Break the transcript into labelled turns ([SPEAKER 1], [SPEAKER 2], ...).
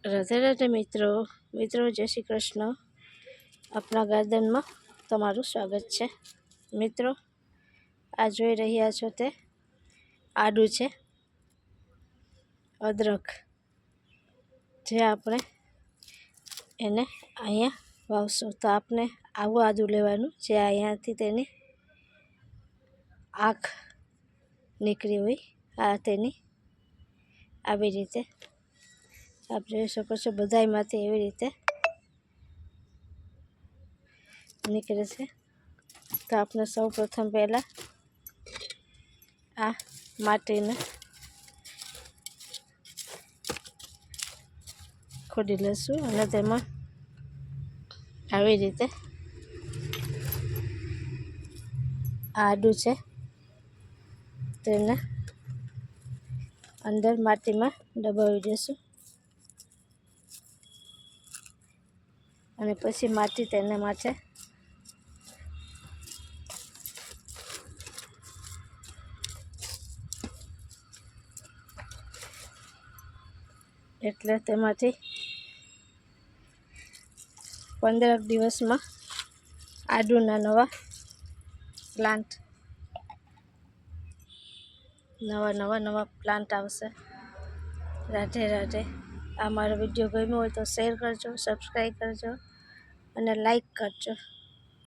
[SPEAKER 1] રાધે રાધે મિત્રો જય શ્રી કૃષ્ણ। આપણા ગાર્ડનમાં તમારું સ્વાગત છે। મિત્રો આ જોઈ રહ્યા છો તે આદું છે, અદરક, જે આપણે એને અહીંયા વાવશું તો આપણે આવું આદું લેવાનું જે અહીંયાથી તેની આંખ નીકળી હોય, આ તેની આવી રીતે આપ જોઈ શકો છો, બધાયમાંથી એવી રીતે નીકળે છે। તો આપણે સૌ પ્રથમ પહેલાં આ માટીને ખોદી લઈશું અને તેમાં આવી રીતે આદું છે તેને અંદર માટીમાં દબાવી દઈશું અને પછી માટી તેના માટે એટલે તેમાંથી 15 દિવસમાં આદુના નવા પ્લાન્ટ આવશે। રાધે રાધે। આ મારો વિડીયો ગમ્યો હોય તો શેર કરજો, સબસ્ક્રાઈબ કરજો અને લાઈક કરજો।